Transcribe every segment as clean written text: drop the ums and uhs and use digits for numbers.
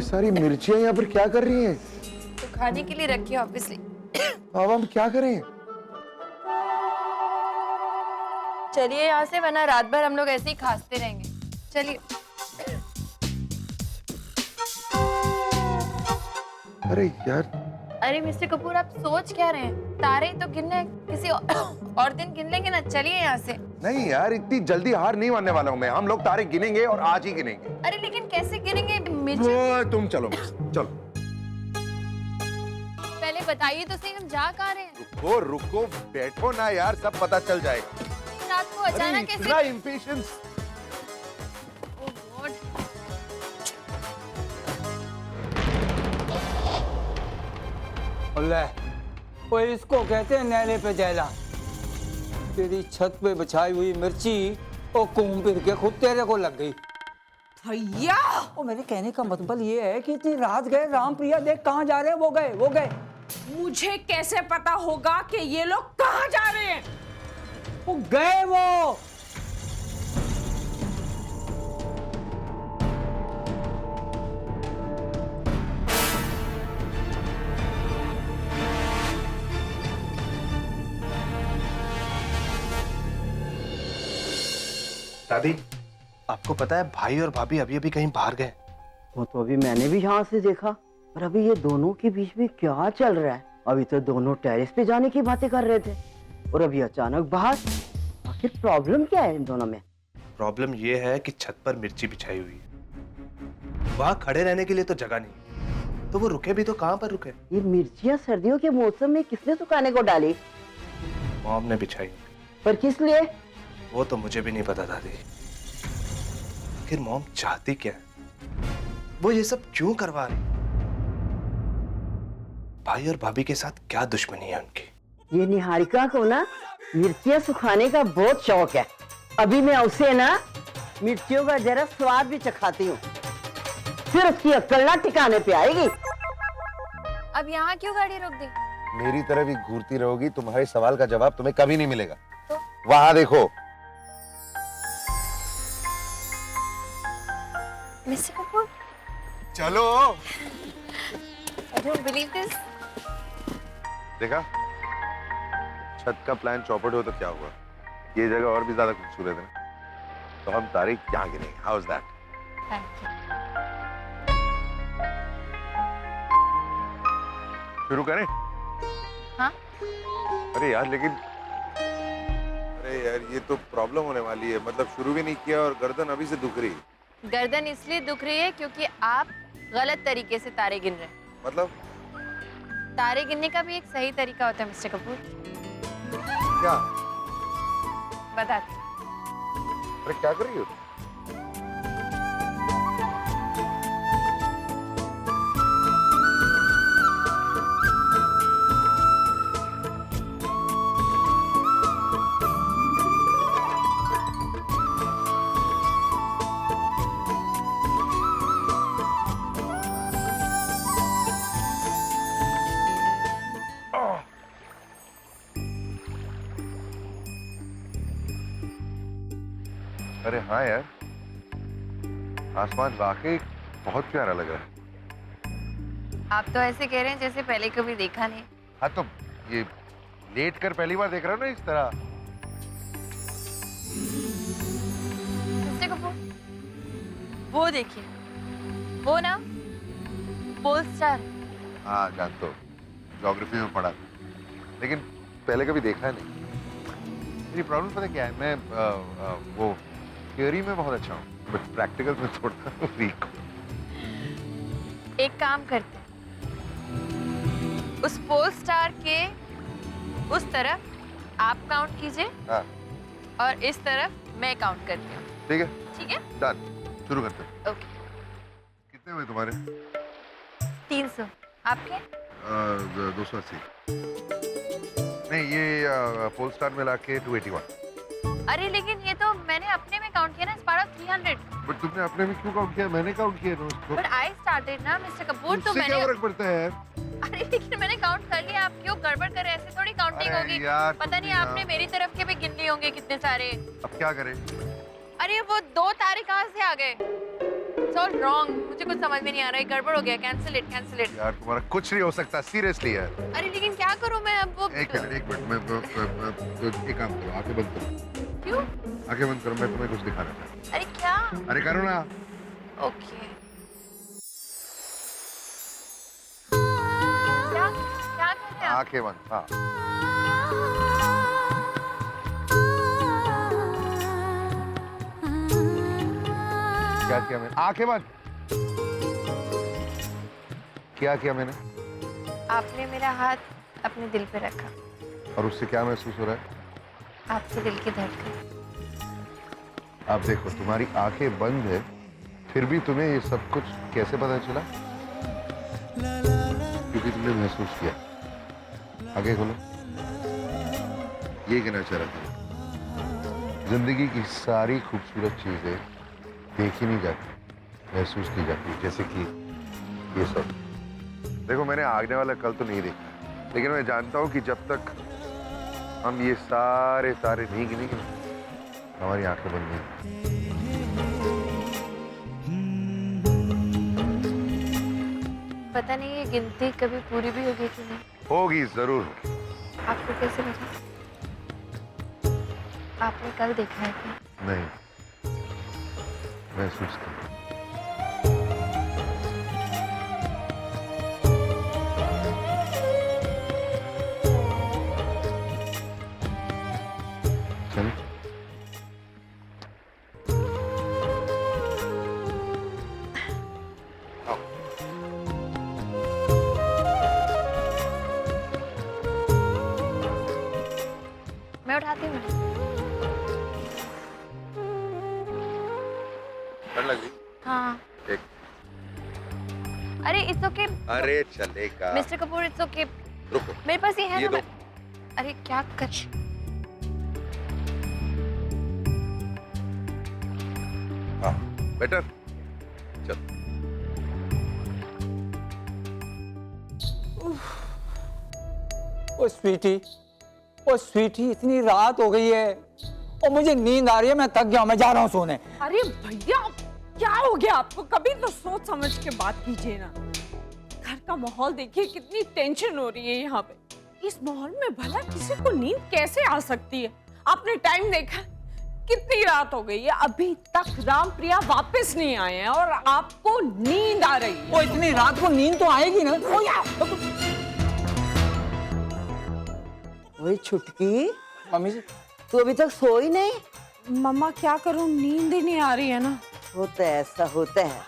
सारी मिर्चियां यहाँ पर क्या कर रही हैं? तो खाने के लिए रखी है ऑब्वियसली। अब हम क्या करें? चलिए यहाँ से, वरना रात भर हम लोग ऐसे ही खाते रहेंगे। चलिए। अरे यार, अरे मिस्टर कपूर, आप सोच क्या रहे हैं? तारे तो गिनने किसी और दिन गिन लेंगे ना। चलिए यहाँ से। नहीं यार, इतनी जल्दी हार नहीं मानने वाला हूँ मैं। हम लोग तारे गिनेंगे और आज ही गिनेंगे। अरे लेकिन कैसे गिनेंगे? मिर्ची वो तुम चलो मेरे साथ, चलो। पहले बताइए तो सही, हम जा कहाँ रहे हैं? रुको रुको, बैठो ना यार, सब पता चल जाएगा। रात को अचानक इतना कैसे? इम्पेशंस। ओह गॉड। वो इसको कहते हैं नैले पे जैला। तेरी छत पे बिछाई हुई मिर्ची और घूम फिर के खुद तेरे को लग गई। भैया, वो मेरे कहने का मतलब ये है कि इतनी रात गए, राम प्रिया देख कहाँ जा रहे हैं। वो गए। मुझे कैसे पता होगा कि ये लोग कहाँ जा रहे हैं? वो गए वो। दादी, आपको पता है भाई और भाभी अभी अभी कहीं बाहर गए। वो तो अभी मैंने भी यहाँ से देखा। पर अभी ये दोनों के बीच में क्या चल रहा है? अभी तो दोनों टेरेस पे जाने की बातें कर रहे थे और अभी अचानक बाहर। आखिर प्रॉब्लम क्या है इन दोनों में? प्रॉब्लम ये है कि छत पर मिर्ची बिछाई हुई है, वहां खड़े रहने के लिए तो जगह नहीं, तो वो रुके भी तो कहां पर रुके? ये मिर्चियाँ सर्दियों के मौसम में किसने सुखाने को डाली? मॉम ने बिछाई। पर किस लिए? वो तो मुझे भी नहीं पता दादी। आखिर मॉम चाहती क्या है? वो ये सब क्यों करवा रही? भाई और भाभी के साथ क्या दुश्मनी है उनकी? ये निहारिका को ना मिर्चियाँ सुखाने का बहुत शौक है। अभी मैं उसे ना मिर्चियों का जरा स्वाद भी चखाती हूँ, फिर उसकी अक्ल ना ठिकाने पे आएगी। अब यहाँ क्यों गाड़ी रोक दी? मेरी तरफ ही घूरती रहोगी, तुम्हारे सवाल का जवाब तुम्हें कभी नहीं मिलेगा। तो? वहां देखो। मिस्टर कपूर, चलो। I don't believe this. देखा, छत का प्लान चौपट हो तो क्या हुआ? ये जगह और भी ज्यादा खूबसूरत है। तो हम तारीख यहाँ गिनेंगे। How is that? Thank you. शुरू करें? हाँ? अरे यार, लेकिन अरे यार, ये तो प्रॉब्लम होने वाली है। मतलब शुरू भी नहीं किया और गर्दन अभी से दुख रही है। गर्दन इसलिए दुख रही है क्योंकि आप गलत तरीके से तारे गिन रहे हैं। मतलब तारे गिनने का भी एक सही तरीका होता है मिस्टर कपूर। क्या? बताते। अरे क्या कर रही हो? अरे हाँ यार, आसमान वाकई बहुत प्यारा लग रहा है। आप तो ऐसे कह रहे हैं जैसे पहले कभी देखा नहीं। हाँ तो ये लेट कर पहली बार देख रहा हूँ ना इस तरह। मिस्टर कपूर, वो देखिए, वो ना पोल स्टार। हाँ जानता हूँ, ज्योग्राफी में पढ़ा था, लेकिन पहले कभी देखा नहीं। मेरी प्रॉब्लम पता क्या है, मैं वो थियोरी में बहुत अच्छा हूँ, बट प्रैक्टिकल में थोड़ा वीक हूँ। एक काम करते हैं, उस पोल स्टार के उस तरफ आप काउंट कीजिए। हाँ। और इस तरफ मैं काउंट करती हूँ। ठीक है? ठीक है? डन, शुरू करते हैं। ओके। कितने हुए तुम्हारे? 300। आपके? 280। नहीं, ये पोल स्टार मिला के 281। अरे लेकिन ये तो मैंने अपने में काउंट किया ना, इस पार्ट ऑफ 300। बट तुमने अपने में क्यों काउंट किया? मैंने काउंट किया ना उसको। बट आई स्टार्टेड ना मिस्टर कपूर, तो उससे मैंने। क्या फर्क पड़ता है? अरे लेकिन मैंने काउंट कर लिया, आप क्यों गड़बड़ कर रहे हैं? ऐसे थोड़ी काउंटिंग अरे होगी। यार, पता नहीं आपने मेरी तरफ के भी गिन लिए होंगे कितने सारे। अब क्या करें? अरे वो 2 तारे कहाँ से आ गए? It's all wrong. मुझे कुछ समझ में नहीं आ रहा है, गड़बड़ हो गया। Cancel it. यार तुम्हारा कुछ नहीं हो सकता, सीरियसली यार। अरे लेकिन क्या करूं मैं अब? वो एक मिनट मैं एक काम करो, आंखें बंद करो। क्यों? आंखें बंद करो, मैं तुम्हें कुछ दिखाना चाहता अरे क्या? हूँ। अरे करो ना। ओके। क्या क्या कर रहे हैं आप? आंखें बंद। हाँ क्या किया मैंने? आंखें बंद। क्या किया मैंने? आपने मेरा हाथ अपने दिल पे रखा। और उससे क्या महसूस हो रहा है? आपके दिल की धड़कन। आप देखो, तुम्हारी आंखें बंद है, फिर भी तुम्हें ये सब कुछ कैसे पता चला? क्योंकि तुमने महसूस किया। आगे खोलो। ये कहना चाह रहा था, जिंदगी की सारी खूबसूरत चीजें देखी नहीं जाती, महसूस की जाती, जैसे कि ये सब। देखो, मैंने आगने वाला कल तो नहीं देखा, लेकिन मैं जानता हूँ कि जब तक हम ये सारे तारे नहीं गिनेंगे ना, हमारी आंखें बंद नहीं। पता नहीं ये गिनती कभी पूरी भी होगी कि नहीं। होगी, जरूर। आपको कैसे पता? आपने कल देखा है क्या? नहीं, महसूस किया। चलो। आओ। मैं उठाती हूँ। डर लग रही? हाँ। एक। अरे इट्स ओके अरे चलेगा। Mister Kapoor, it's okay. रुको। मेरे पास ये है ये ना। दो। अरे क्या कर? हाँ, बेटर। चल। ओ स्वीटी, इतनी रात हो गई है और मुझे नींद आ रही है। मैं थक गया हूं, मैं जा रहा हूँ सोने। अरे भैया, क्या हो गया आपको? कभी तो सोच समझ के बात कीजिए ना। घर का माहौल देखिए, कितनी टेंशन हो रही है यहाँ पे। इस माहौल में भला किसी को नींद कैसे आ सकती है? आपने टाइम देखा, कितनी रात हो गई है, अभी तक राम प्रिया वापस नहीं आए हैं और आपको नींद आ रही है। वो इतनी रात को नींद तो आएगी ना। ओ यार, वही छुटकी, मम्मी जी, तू अभी तक सोई नहीं? मम्मा क्या करूं, नींद ही नहीं आ रही है ना। होता है, ऐसा होता है।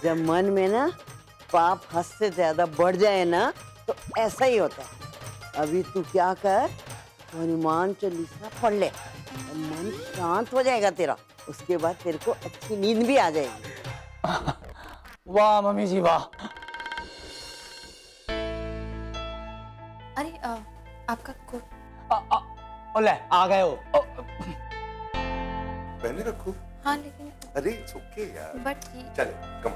जब मन में ना पाप हद से ज्यादा बढ़ जाए ना, तो ऐसा ही होता है। अभी तू क्या कर, हनुमान चालीसा पढ़ ले, और मन शांत हो जाएगा तेरा। उसके बाद तेरे को अच्छी नींद भी आ जाएगी। वाह मम्मी जी वाह। अरे आपका कोट। ले आ गए हो। पहले रखो। हाँ लेकिन अरे इट्स ओके यार। बट चले, कम।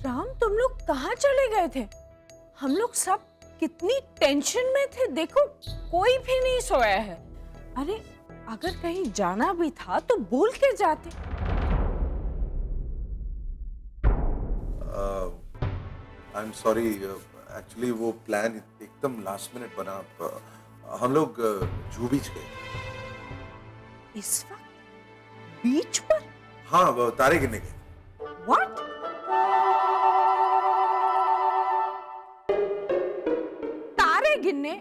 राम, तुम लोग कहाँ चले गए थे? हम लोग सब कितनी टेंशन में थे। देखो, कोई भी नहीं सोया है। अरे अगर कहीं जाना भी था तो बोल के जाते। आई एम सॉरी, एक्चुअली वो प्लान एकदम लास्ट मिनट बना। हम लोग जू बीच गए। इस वक्त बीच पर? हाँ, वो तारे गिनने गए। व्हाट? तारे गिनने?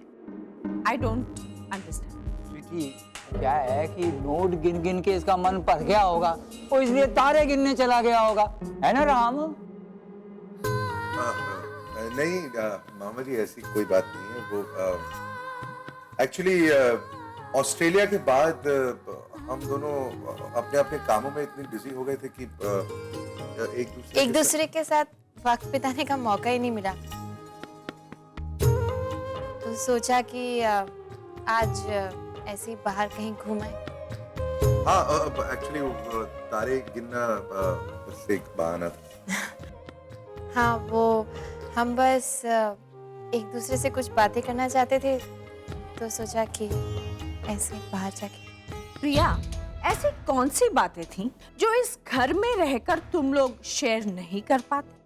I don't understand. स्वीटी, क्या है कि नोट गिन गिन के इसका मन भर गया होगा, वो इसलिए तारे गिनने चला गया होगा, है ना राम? नहीं मामा जी, ऐसी कोई बात नहीं है। वो एक्चुअली ऑस्ट्रेलिया के बाद हम दोनों अपने अपने कामों में इतने बिजी हो गए थे कि एक दूसरे के साथ वक्त बिताने का मौका ही नहीं मिला। तो सोचा कि आज ऐसे ही बाहर कहीं घूम आए। हाँ, एक्चुअली तारे गिनना बस एक बहाना था। हाँ, वो हम बस एक दूसरे से कुछ बातें करना चाहते थे तो सोचा कि ऐसे बाहर जाके। प्रिया, ऐसी कौन सी बातें थी जो इस घर में रहकर तुम लोग शेयर नहीं कर पाते?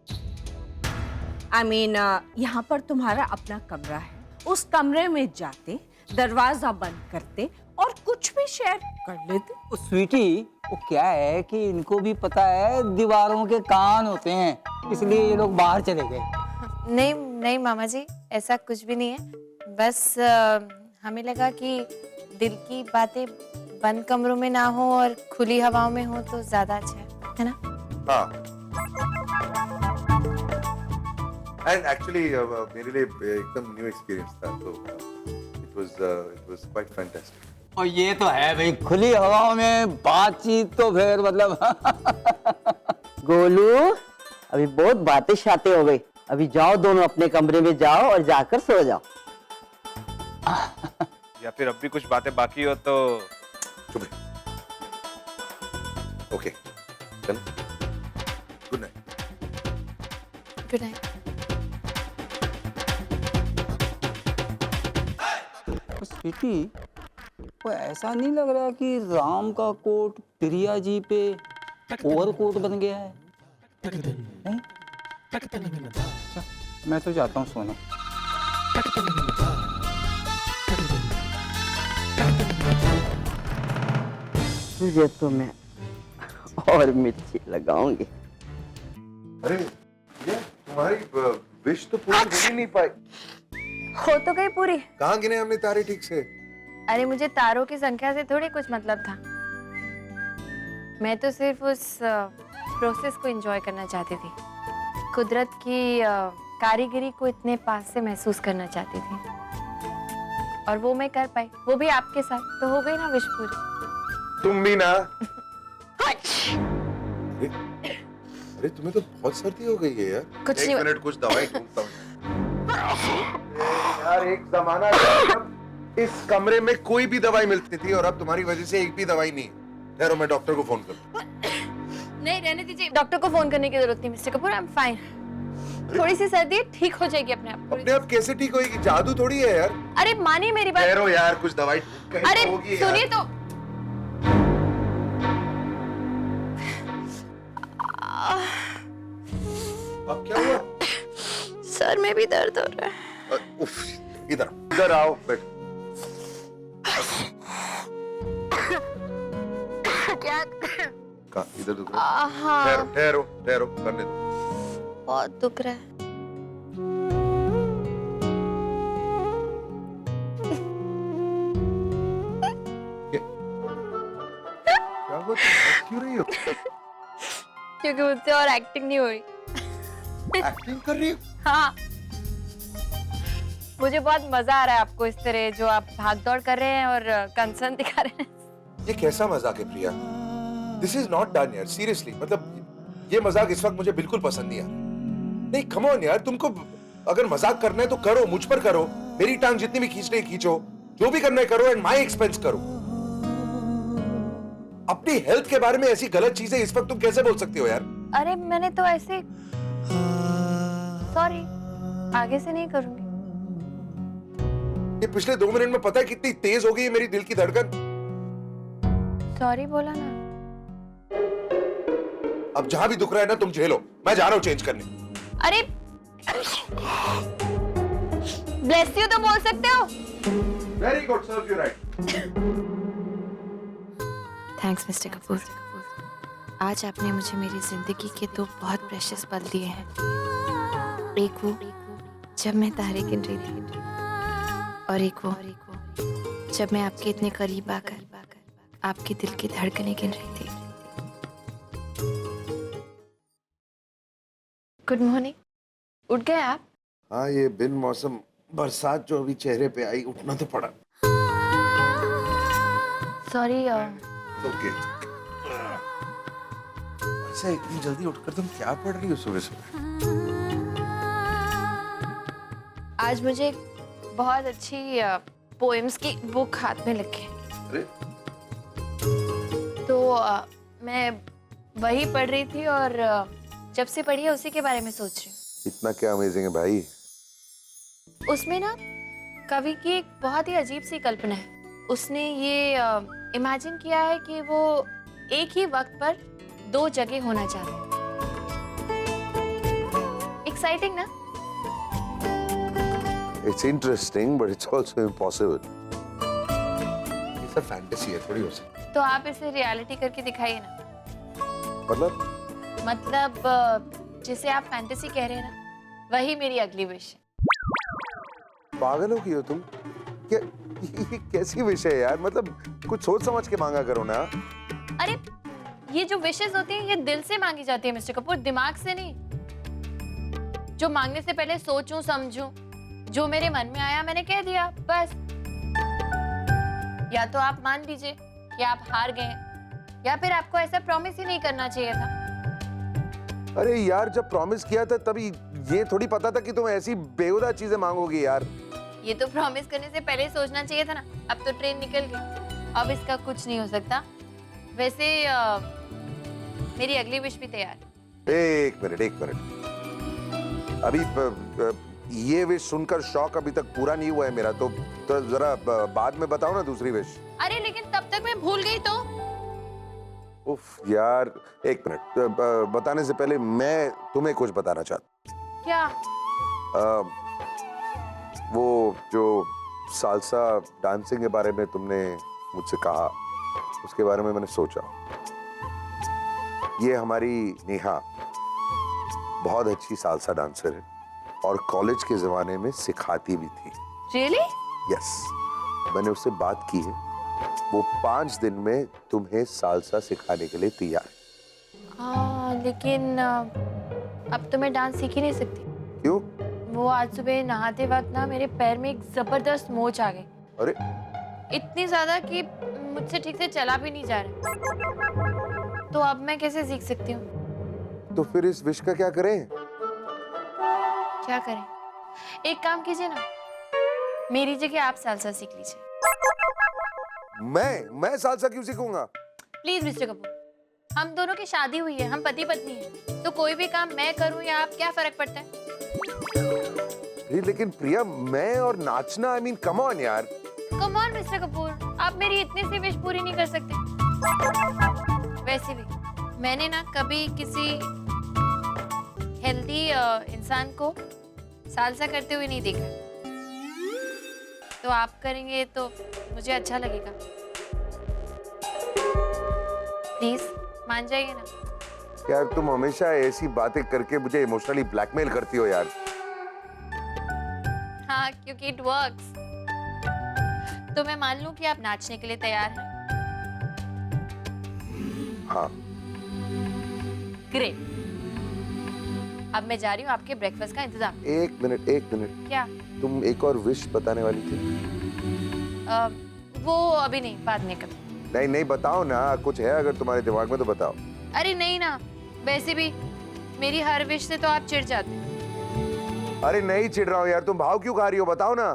I mean, यहाँ पर तुम्हारा अपना कमरा है, उस कमरे में जाते, दरवाजा बंद करते और कुछ भी शेयर कर लेते। वो स्वीटी, वो क्या है कि इनको भी पता है दीवारों के कान होते हैं, इसलिए ये लोग बाहर चले गए। नहीं नहीं मामा जी, ऐसा कुछ भी नहीं है। बस हमें लगा कि दिल की बातें बंद कमरों में ना हो और खुली हवाओं में हो तो ज्यादा अच्छा है ना? हाँ। एंड एक्चुअली मेरे लिए एकदम न्यू एक्सपीरियंस था, तो इट वाज क्वाइट फैंटास्टिक। और ये तो है भाई, खुली हवाओं में बातचीत तो फिर मतलब गोलू, अभी बहुत बातें शातें हो गई, अभी जाओ दोनों अपने कमरे में जाओ और जाकर सो जाओ। या फिर अब भी कुछ बातें बाकी हो तो चुप रहे। ओके, चल, good night. Good night. Sweetie, वो ऐसा नहीं लग रहा कि राम का कोट प्रिया जी पे ओवर कोट बन गया है? नहीं? अच्छा, मैं तो जाता हूँ सोने। तुझे तो मैं और मिर्ची लगाऊंगी। अरे ये तुम्हारी विश तो पूरी हो ही नहीं पाई। हो तो गई पूरी। कहाँ गिने हमने तारे ठीक से? अरे मुझे तारों की संख्या से थोड़ी कुछ मतलब था, मैं तो सिर्फ उस प्रोसेस को एंजॉय करना चाहती थी, कुदरत की कारीगरी को इतने पास से महसूस करना चाहती थी, और वो मैं कर पाई, वो भी आपके साथ, तो हो गई ना विश पूरी। तुम भी ना। अरे तुम्हें तो बहुत सर्दी हो गई है यार। कुछ एक नहीं। मिनट, कुछ दवाई ढूंढता हूँ। यार एक जमाना था जब इस कमरे में कोई भी दवाई मिलती थी और अब तुम्हारी वजह से एक भी दवाई नहीं है। ठहरो, मैं डॉक्टर को फोन करूँ। नहीं रहने दीजिए, डॉक्टर को फोन करने की जरूरत नहीं mister Kapoor, I am fine. थोड़ी सी सर्दी है, ठीक हो जाएगी अपने आप। अपने आप कैसे ठीक होगी? जादू थोड़ी है यार। अरे मानिए मेरी बात। ठहरो यार, कुछ दवाई कहीं अरे तो होगी यार। सुनिए तो। अब क्या हुआ? सर में भी दर्द हो रहा है। उफ, इधर इधर आओ, बैठ। क्या? कहाँ? इधर दुख रहा है? हाँ, ठहरो ठहरो ठहरो, करने दो। बहुत दुख रहा है। क्या हुआ? तुम हंस क्यों रही हो? क्योंकि मुझसे और एक्टिंग नहीं हो रही। एक्टिंग कर रही हो? हाँ, मुझे बहुत मजा आ रहा है आपको इस तरह जो आप भाग दौड़ कर रहे हैं और कंसर्न दिखा रहे हैं। ये कैसा मजाक है प्रिया? दिस इज नॉट डन यार, सीरियसली। मतलब ये मजाक इस वक्त मुझे बिल्कुल पसंद नहीं आ रहा। नहीं, कम ऑन यार, तुमको अगर मजाक करना है तो करो, मुझ पर करो, मेरी टांग जितनी भी खींचनी है खींचो, जो भी करना है करो, एंड माई एक्सपेंस करो। अपनी हेल्थ के बारे में ऐसी गलत चीजें इस वक्त तुम कैसे बोल सकती हो यार? अरे मैंने तो ऐसे, सॉरी, आगे से नहीं करूंगी। ये पिछले 2 मिनट में पता है कितनी तेज हो गई है मेरी दिल की धड़कन। सॉरी बोला ना। अब जहां भी दुख रहा है ना तुम झेलो, मैं जा रहा हूं चेंज करने। अरे ब्लेस यू तो बोल सकते हो। Very good, serve you right. Thanks mister Kapoor, आज आपने मुझे मेरी जिंदगी के 2 बहुत प्रेशियस पल दिए हैं। एक वो जब मैं तारे गिन रही थी, और एक वो जब मैं आपके इतने करीब आकर आपके दिल की धड़कनें गिन रही थी। Good morning. उठ गए आप? हाँ, ये बिन मौसम बरसात जो अभी चेहरे पे आई, उठना तो पड़ा। सॉरी। ओके। अच्छा, इतनी जल्दी उठकर तुम क्या पढ़ रही हो सुबह सुबह? आज मुझे बहुत अच्छी पोएम्स की बुक हाथ में लगी है, अरे तो मैं वही पढ़ रही थी और जब से पढ़ी है उसी के बारे में सोच रही हूँ। इतना क्या अमेजिंग है भाई? उसमें ना कवि की एक बहुत ही अजीब सी कल्पना है। उसने ये इमेजिन किया है कि वो एक ही वक्त पर 2 जगह होना चाहते हैं। एक्साइटिंग ना? It's interesting but it's also impossible. ये सब फैंटेसी है, थोड़ी हो सकती। तो आप इसे रियलिटी करके दिखाइए ना। मतलब जिसे आप फैंटेसी कह रहे हैं ना, वही मेरी अगली विश है। पागल हो गई हो तुम? क्या ये कैसी विषय है यार? मतलब कुछ सोच समझ के मांगा करो ना। अरे ये जो विशेस होती हैं ये दिल से मांगी जाती है मिस्टर कपूर, दिमाग से नहीं। जो मांगने से पहले सोचूं समझूं, जो मेरे मन में आया मैंने कह दिया, बस। या तो आप मान लीजिए कि आप हार गए हैं, या फिर आपको ऐसा प्रॉमिस ही नहीं करना चाहिए था। अरे यार, जब प्रॉमिस किया था तभी ये थोड़ी पता था कि तुम ऐसी बेहुदा चीजें मांगोगी यार। ये तो प्रॉमिस करने से पहले सोचना चाहिए था ना। अब तो ट्रेन निकल गई, अब इसका कुछ नहीं हो सकता। वैसे मेरी अगली विश भी तैयार है। एक मिनट। अभी ये विश सुनकर शौक अभी तक पूरा नहीं हुआ है मेरा, तो जरा बाद में बताओ ना दूसरी विश। अरे लेकिन तब तक मैं भूल गई तो। उफ यार, एक मिनट। बताने से पहले मैं तुम्हें कुछ बताना चाहता। क्या? वो जो सालसा डांसिंग के बारे में तुमने मुझसे कहा, उसके बारे में मैंने सोचा। ये हमारी नेहा बहुत अच्छी सालसा डांसर है और कॉलेज के जमाने में सिखाती भी थी। रियली? यस, मैंने उससे बात की है। वो 5 दिन में तुम्हें सालसा सिखाने के लिए तैयार है। लेकिन अब तो मैं डांस सीख ही नहीं सकती। क्यों? वो आज सुबह नहाते वक्त ना मेरे पैर में एक जबरदस्त मोच आ गई। अरे इतनी ज्यादा कि मुझसे ठीक से चला भी नहीं जा रहा। तो अब मैं कैसे सीख सकती हूँ? तो फिर इस विश का क्या करें? क्या करें? एक काम कीजिए ना, मेरी जगह आप सालसा सीख लीजिए। मैं सालसा क्यों सीखूंगा? प्लीज मिस्टर कपूर, हम दोनों की शादी हुई है, हम पति पत्नी हैं, तो कोई भी काम मैं करूं या आप, क्या फर्क पड़ता है? लेकिन प्रिया, मैं और नाचना, आई मीन कम ऑन यार। कम ऑन मिस्टर कपूर, आप मेरी इतनी सी विश पूरी नहीं कर सकते। वैसे भी मैंने ना कभी किसी हेल्दी इंसान को सालसा करते हुए नहीं देखा, तो आप करेंगे तो मुझे अच्छा लगेगा। प्लीज मान जाइए ना। यार तुम हमेशा ऐसी बातें करके मुझे इमोशनली ब्लैकमेल करती हो यार। हाँ, क्योंकि इट वर्क्स। तो मैं मान लूं कि आप नाचने के लिए तैयार हैं? हाँ। ग्रेट। अब मैं जा रही हूँ आपके ब्रेकफास्ट का इंतजाम। एक मिनट। क्या? तुम एक और विश बताने वाली थी। वो अभी नहीं, बाद में कभी। नहीं बताओ ना, कुछ है अगर तुम्हारे दिमाग में तो बताओ। अरे नहीं ना, वैसे भी मेरी हर विश से तो आप चिढ़ जाते हैं। अरे नहीं चिढ़ रहा हूँ यार, तुम भाव क्यों खा रही हो, बताओ ना।